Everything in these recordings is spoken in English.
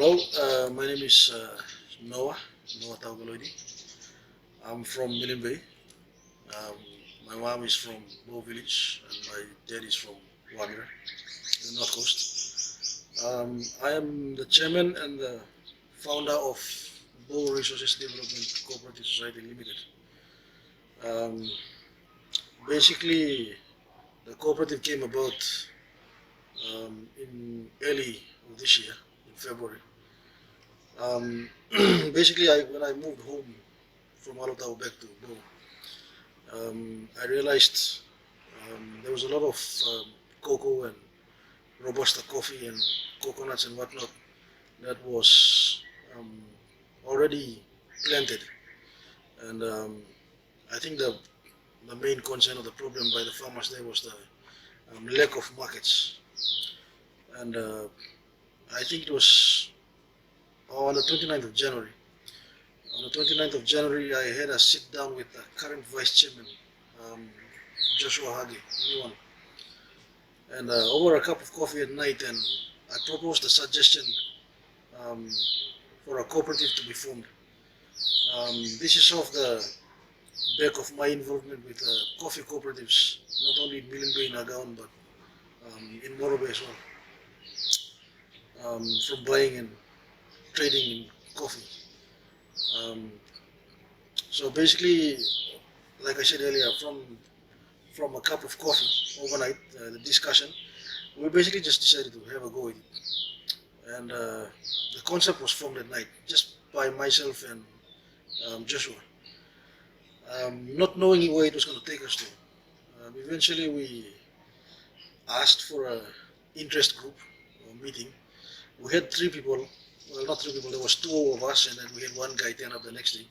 Hello, my name is Noah Taugaloidi. I'm from Milne Bay. Um, my mom is from Bow Village and my dad is from Wagira, the North Coast. I am the chairman and the founder of Bow Resources Development Cooperative Society Limited. Um, Basically, the cooperative came about in early of this year, in February. Um, Basically, when I moved home from Alotau back to Bo, I realized there was a lot of cocoa and robusta coffee and coconuts and whatnot that was already planted, and I think the main concern of the problem by the farmers there was the lack of markets, and I think it was on the 29th of January. On the 29th of January, I had a sit down with the current vice chairman, um, Joshua Hage, new one, and over a cup of coffee at night, and I proposed a suggestion um, for a cooperative to be formed. This is off the back of my involvement with coffee cooperatives, not only in Milne Bay, Nagaon, but in Morobe as well, from buying and trading in coffee. Um, so basically, like I said earlier, from a cup of coffee overnight, the discussion, we basically just decided to have a go with it. And the concept was formed at night, just by myself and Joshua, not knowing where it was going to take us to. Eventually, we asked for a interest group or meeting. We had three people, well, not three people, there was two of us, and then we had one guy turn up the next day.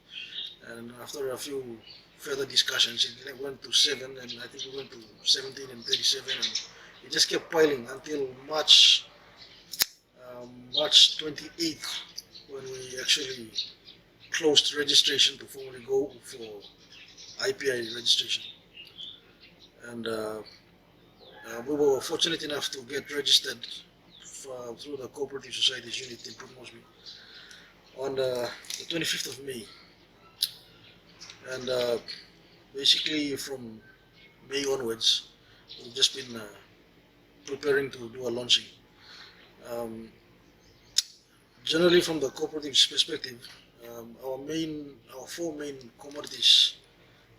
And after a few further discussions, it went to 7, and I think we went to 17 and 37, and it just kept piling until March 28th, when we actually closed registration to formally go for IPI registration. And we were fortunate enough to get registered through the Cooperative Societies unit in Port Moresby on the 25th of May. And basically from May onwards, we've just been preparing to do a launching. Generally, from the cooperative's perspective, our four main commodities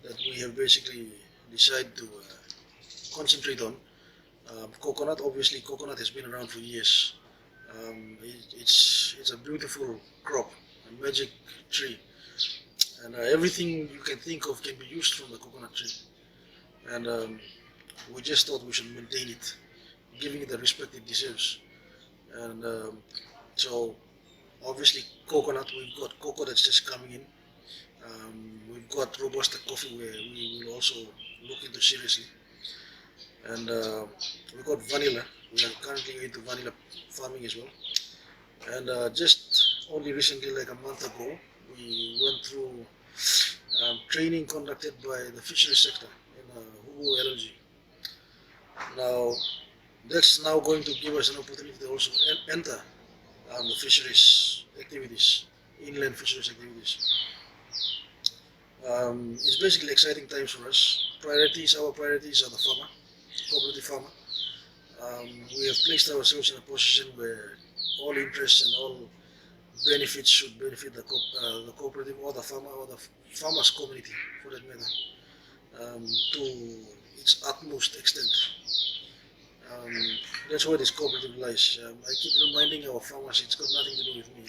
that we have basically decided to concentrate on. Coconut, obviously, coconut has been around for years. It's a beautiful crop, a magic tree, and everything you can think of can be used from the coconut tree. And we just thought we should maintain it, giving it the respect it deserves. And so, obviously, coconut, we've got cocoa that's just coming in. We've got robusta coffee where we will also look into seriously. And we've got vanilla. We are currently into vanilla farming as well. And just only recently, like a month ago, we went through training conducted by the fisheries sector in Hugo LNG. Now, that's now going to give us an opportunity to also enter the fisheries activities, inland fisheries activities. It's basically exciting times for us. Our priorities are the farmer, cooperative farmer. We have placed ourselves in a position where all interests and all benefits should benefit the cooperative or the farmer or the farmers community, for that matter, to its utmost extent. That's where this cooperative lies. I keep reminding our farmers it's got nothing to do with me.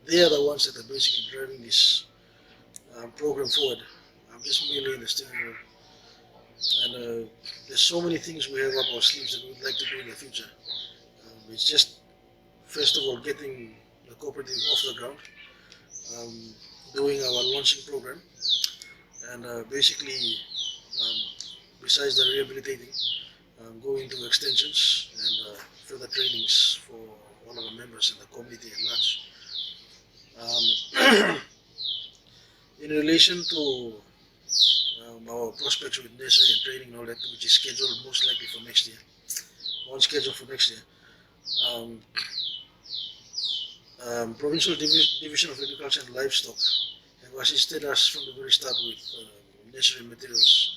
They are the ones that are basically driving this program forward. I'm just merely in the steering wheel. And there's so many things we have up our sleeves that we'd like to do in the future. It's just, first of all, getting the cooperative off the ground, doing our launching program, and basically, besides the rehabilitating, going into extensions and further trainings for all of our members in the community at large. In relation to our prospects with nursery and training and all that, which is scheduled most likely for next year, on schedule for next year. Provincial Division of Agriculture and Livestock have assisted us from the very start with necessary materials,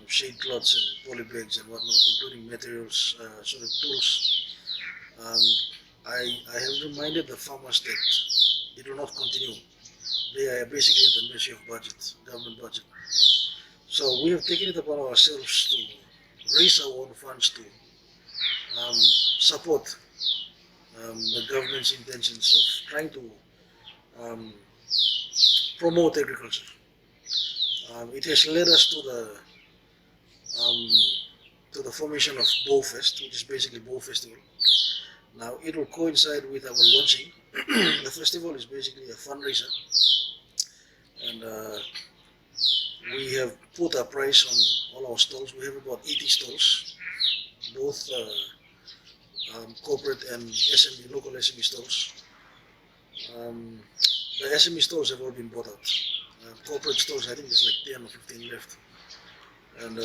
shade cloths and poly bags and whatnot, including materials, sort of tools. I have reminded the farmers that it will not continue. They are basically at the mercy of budget, government budget. So we have taken it upon ourselves to raise our own funds to support the government's intentions of trying to promote agriculture. It has led us to the formation of Boufest, which is basically Bow Festival. Now it will coincide with our launching. The festival is basically a fundraiser, and we have put a price on all our stalls. We have about 80 stalls, both corporate and SME, local SME stalls. The SME stores have all been bought out. Corporate stores, I think there's like 10 or 15 left. And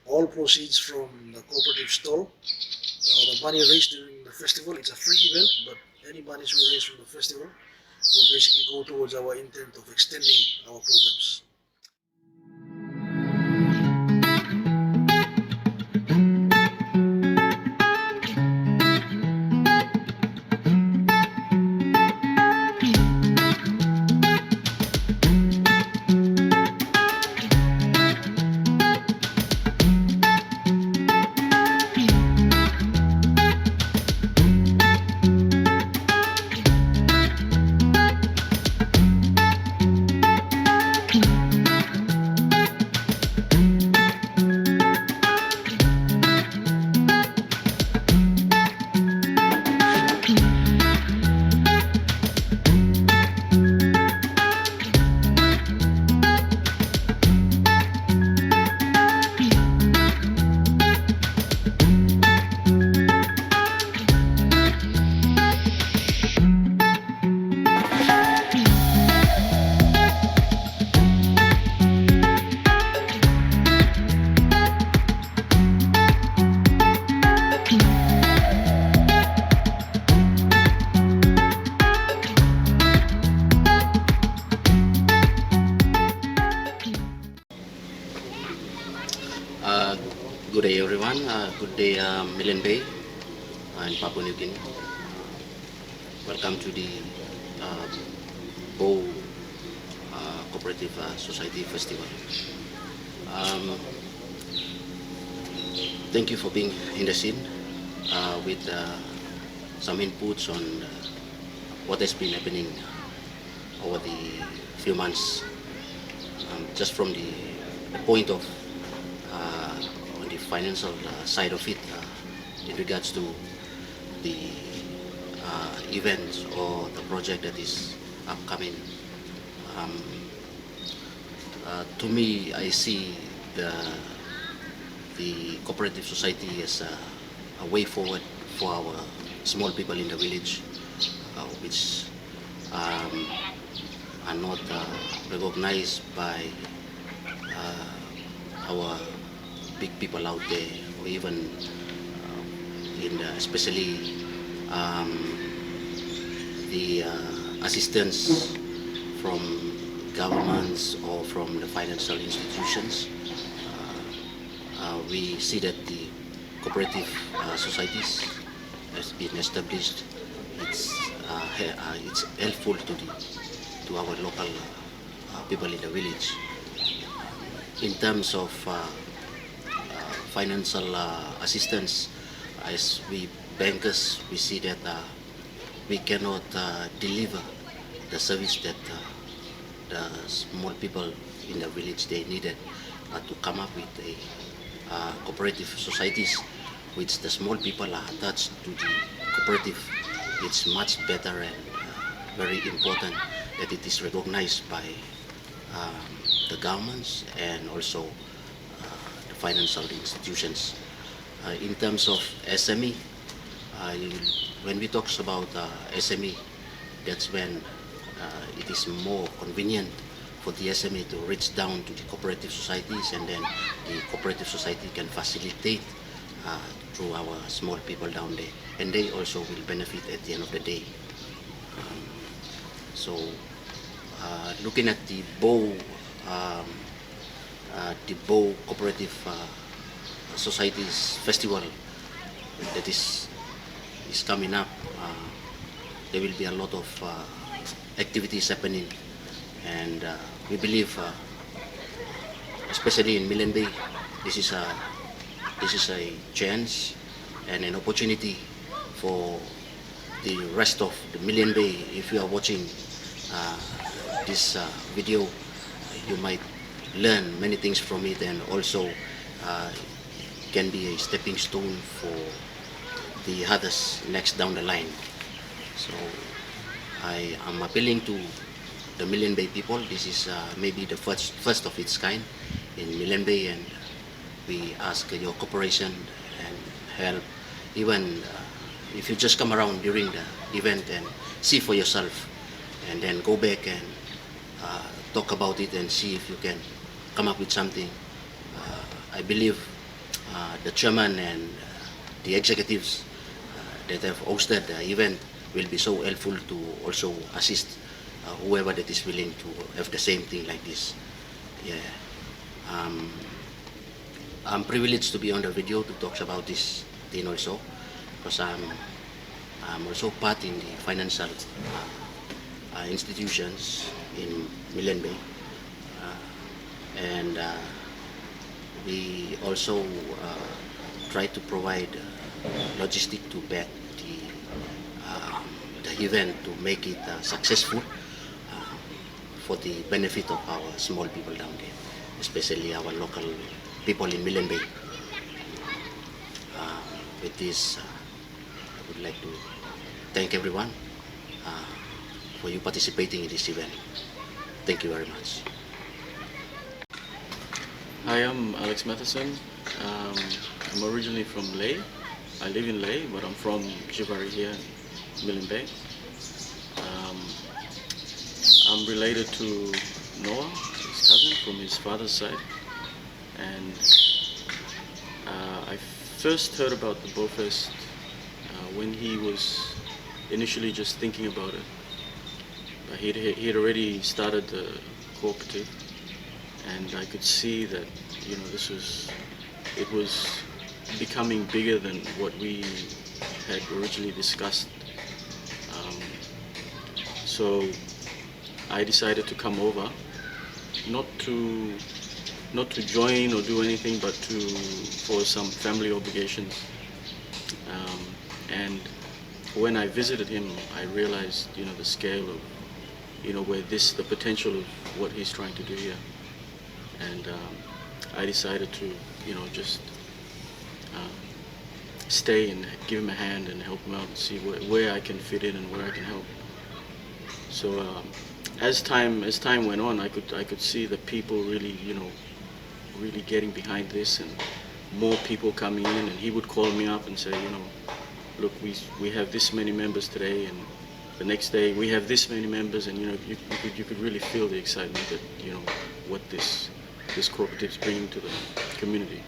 all proceeds from the cooperative stall, the money raised during the festival, it's a free event, but any monies we raise from the festival will basically go towards our intent of extending our programs. Good day everyone, good day Milne Bay and Papua New Guinea. Welcome to the Bow Cooperative Society Festival. Thank you for being in the scene with some inputs on what has been happening over the few months, just from the point of on the financial side of it, in regards to the event or the project that is upcoming. To me, I see the cooperative society as a way forward for our small people in the village, which are not recognized by our big people out there, or even especially the assistance from governments or from the financial institutions. We see that the cooperative societies has been established. It's helpful to our local people in the village. In terms of financial assistance, as we bankers, we see that we cannot deliver the service that the small people in the village they needed to come up with a cooperative societies, which the small people are attached to the cooperative. It's much better and very important that it is recognized by the governments and also the financial institutions. In terms of SME, when we talk about SME, that's when it is more convenient for the SME to reach down to the cooperative societies, and then the cooperative society can facilitate through our small people down there, and they also will benefit at the end of the day. So looking at the Bow Cooperative Society's festival that is coming up, there will be a lot of activities happening, and we believe, especially in Milne Bay, this is a chance and an opportunity for the rest of the Milne Bay. If you are watching this video, you might learn many things from it, and also can be a stepping stone for the others next down the line. So I am appealing to the Milne Bay people. This is maybe the first of its kind in Milne Bay, and we ask your cooperation and help. Even if you just come around during the event and see for yourself, and then go back and talk about it and see if you can come up with something. I believe the chairman and the executives that have hosted the event will be so helpful to also assist whoever that is willing to have the same thing like this. Yeah. I'm privileged to be on the video to talk about this thing also, because I'm also part in the financial institutions in Milne Bay, and we also try to provide logistic to back the event to make it successful for the benefit of our small people down there, especially our local people in Milne Bay. With this, I would like to thank everyone for you participating in this event. Thank you very much. Hi, I'm Alex Matheson. I'm originally from Leh. I live in Leh, but I'm from Jivari here in Milne Bay. I'm related to Noah, his cousin from his father's side, and I first heard about the Boufest when he was initially just thinking about it. He had already started the Cooperative, and I could see that, you know, it was becoming bigger than what we had originally discussed. So I decided to come over, not to join or do anything, but for some family obligations. And when I visited him, I realized, you know, the scale of, you know, the potential of what he's trying to do here. And I decided to, you know, just stay and give him a hand and help him out and see where I can fit in and where I can help. So as time went on, I could see the people really, you know, really getting behind this, and more people coming in. And he would call me up and say, you know, look, we have this many members today, and the next day we have this many members, and you know, you could really feel the excitement that, you know, what this cooperative is bringing to the community.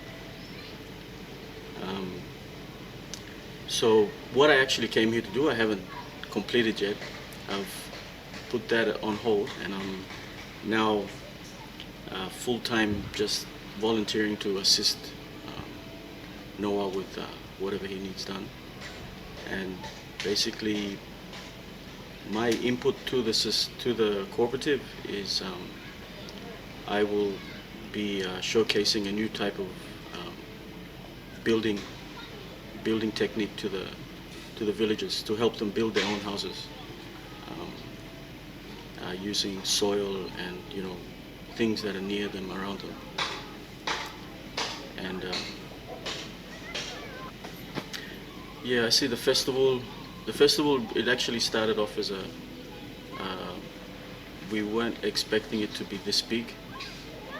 So what I actually came here to do, I haven't completed yet. I've put that on hold, and I'm now full-time just volunteering to assist Noah with whatever he needs done. And basically my input to the cooperative is I will be showcasing a new type of building technique to the villagers to help them build their own houses, using soil and, you know, things that are near them, around them. And yeah, I see the festival. It actually started off as we weren't expecting it to be this big.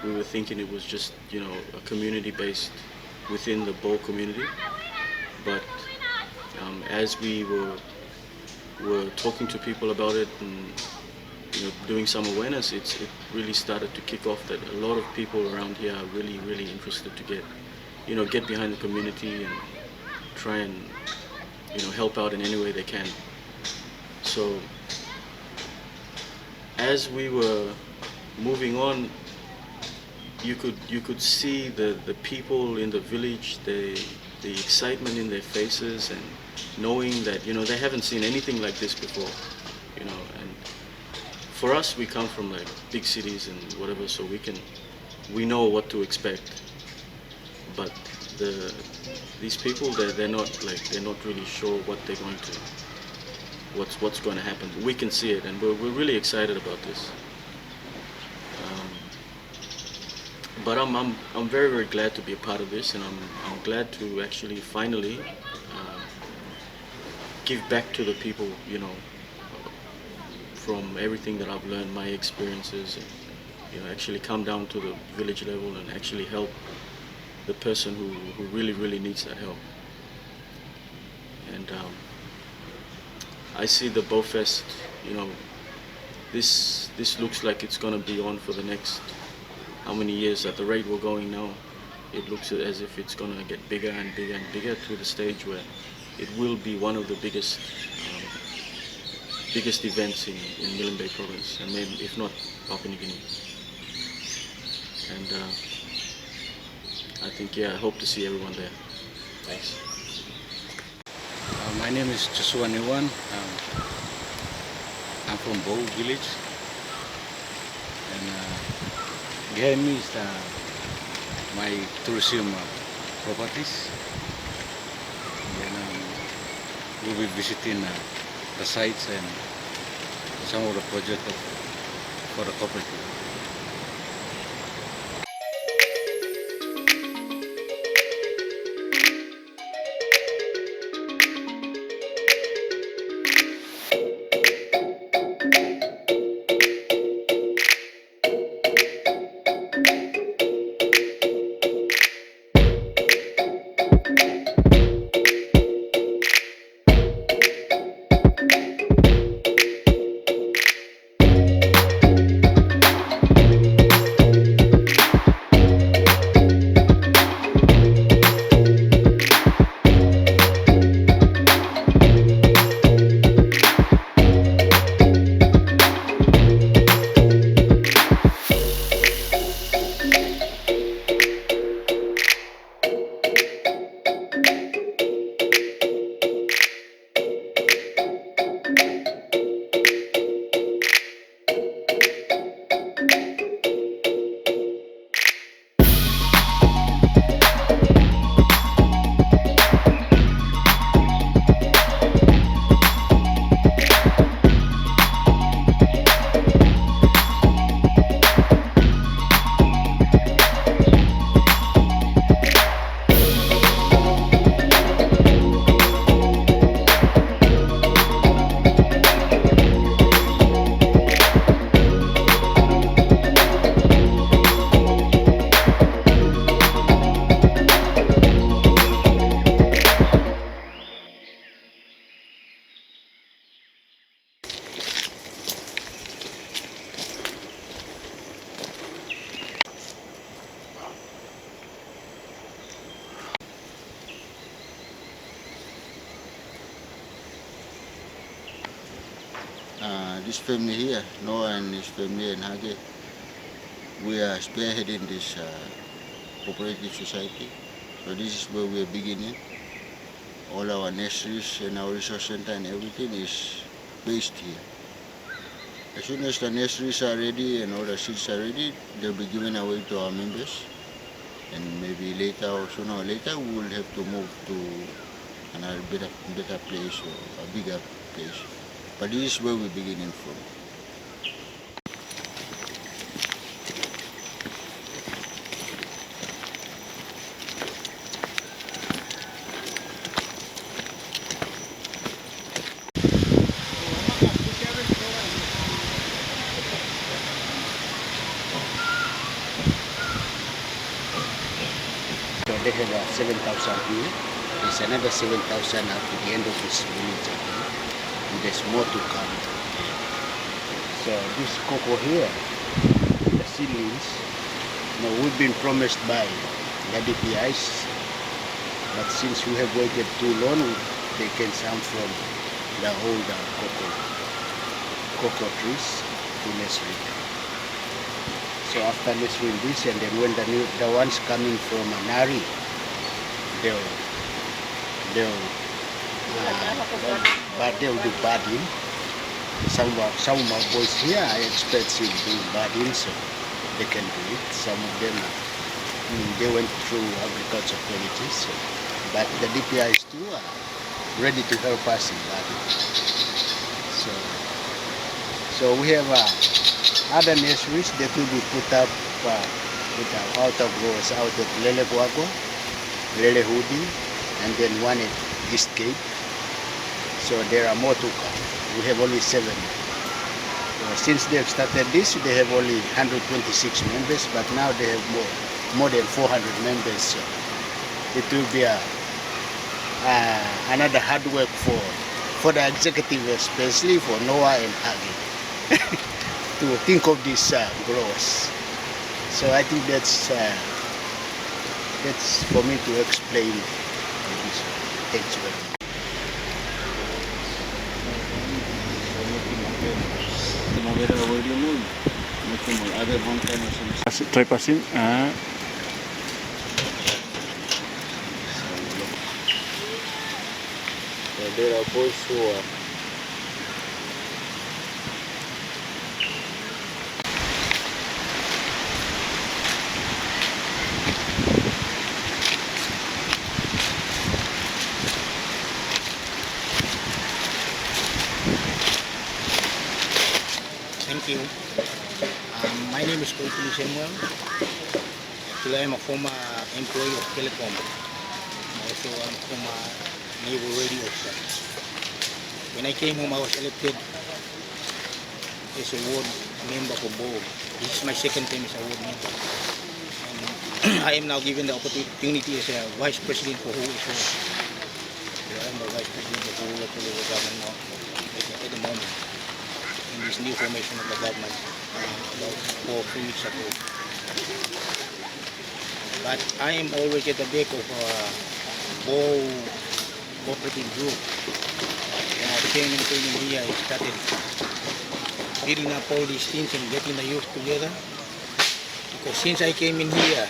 We were thinking it was just, you know, a community based within the Bow community. But as we were talking to people about it and, you know, doing some awareness, it really started to kick off that a lot of people around here are really, really interested to get get behind the community and try and help out in any way they can. So as we were moving on, you could see the people in the village, the excitement in their faces, and knowing that they haven't seen anything like this before, and for us, we come from like big cities and whatever, so we know what to expect. But these people, they're not really sure what they're going to, what's going to happen. We can see it, and we're really excited about this. But I'm very, very glad to be a part of this, and I'm glad to actually finally give back to the people, from everything that I've learned, my experiences, and actually come down to the village level and actually help the person who really, really needs that help. And I see the Boufest, this looks like it's going to be on for the next how many years. At the rate we're going now, it looks as if it's going to get bigger and bigger and bigger, to the stage where it will be one of the biggest events in Milne Bay Province, and maybe if not Papua New Guinea. And I think, I hope to see everyone there. Thanks. My name is Joshua Newan. I'm from Bow village, and behind me is my tourism properties. And then we'll be visiting the sites and some of the projects for the cooperative. This family here, Noah and his family and Hage, we are spearheading this cooperative society. So this is where we are beginning. All our nurseries and our resource center and everything is based here. As soon as the nurseries are ready and all the seeds are ready, they'll be given away to our members. And maybe later or sooner or later, we will have to move to another better place or a bigger place. But this is where we're beginning from. They have 7,000 here. There's another 7,000 up to the end of this village again. And there's more to come. So this cocoa here, the seedlings, we've been promised by the DPIs But since we have waited too long, we've taken some from the older cocoa trees to nursery them. So after nurserying this, and then when the ones coming from Nari, they'll do budding. Some of my boys here, I expect to do budding, so they can do it. Some of them, they went through agriculture colleges, so, but the DPIs too are ready to help us in budding. So we have other nurseries that will be put up with our outer growers out at Lele Guagua, Lele Hudi, and then one at East Cape. So there are more to come. We have only 7. Since they have started this, they have only 126 members, but now they have more than 400 members. So it will be another hard work for the executive, especially for Noah and Agi, to think of these growers. So I think that's for me to explain this. Thanks very much. Estoy pasando. There are boys who are Thank you. My name is Cooperative Samuel. Actually, I am a former employee of Telecom. Also, I'm from a naval radio officer. When I came home, I was elected as a ward member for Bo. This is my second time as a ward member. And I am now given the opportunity as a vice president for who as well. So I am the vice president of who local government now at the moment. In this new formation of the government about 4 weeks ago. But I am always at the back of Bo Cooperative Group. When I came in here, I started building up all these things and getting the youth together. Because since I came in here,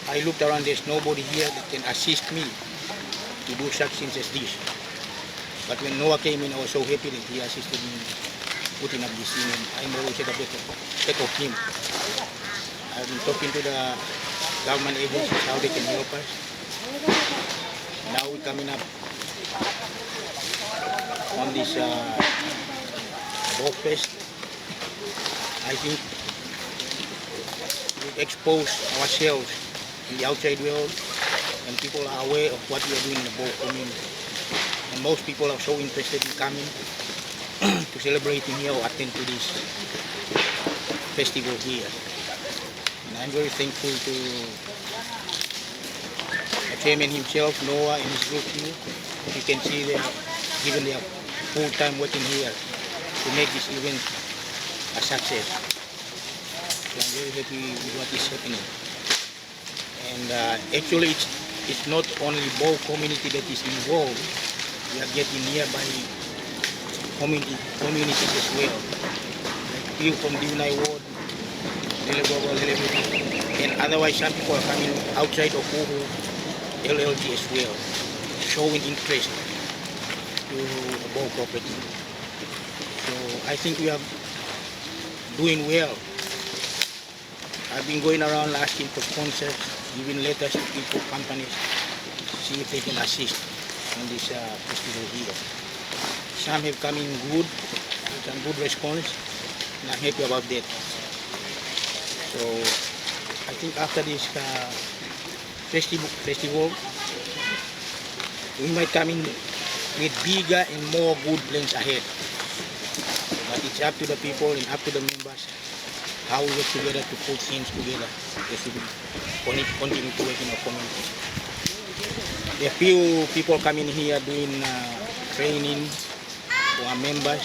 I looked around, there's nobody here that can assist me to do such things as this. But when Noah came in, I was so happy that he assisted me putting up this thing, and I'm always at the back of him. I've been talking to the government agencies how they can help us. Now we're coming up on this Boufest. I think we expose ourselves in the outside world, and people are aware of what we are doing in the Bo community. And most people are so interested in coming to celebrate here or attend to this festival here. And I'm very thankful to the chairman himself, Noah, and his group here. You can see they are given their full time working here to make this event a success. So I'm very happy with what is happening. And actually it's not only Bo community that is involved. We are getting nearby communities as well. Like people from Divinai Ward, and otherwise some people are coming outside of Uhu LLG as well, showing interest to the Bo Cooperative. So I think we are doing well. I've been going around asking for sponsors, giving letters to people, companies, to see if they can assist on this festival here. Some have come in good, with some good response, and I'm happy about that. So I think after this festival, we might come in with bigger and more good plans ahead. But it's up to the people and up to the members how we work together to put things together as we continue to work in our community. There are few people coming here doing training for our members.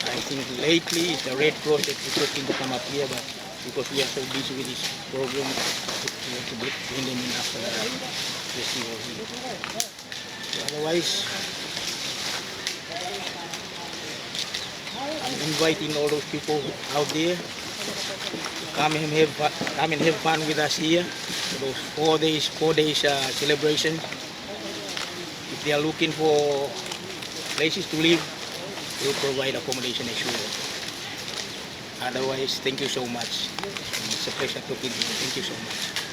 I think lately it's the Red Cross that is looking to come up here, but because we are so busy with this program. We have to bring them in after the festival here. So otherwise, I'm inviting all those people out there to come and have fun with us here for those 4 days celebration. If they are looking for places to live, we'll provide accommodation as well. Otherwise, thank you so much. It's a pleasure talking to you. Thank you so much.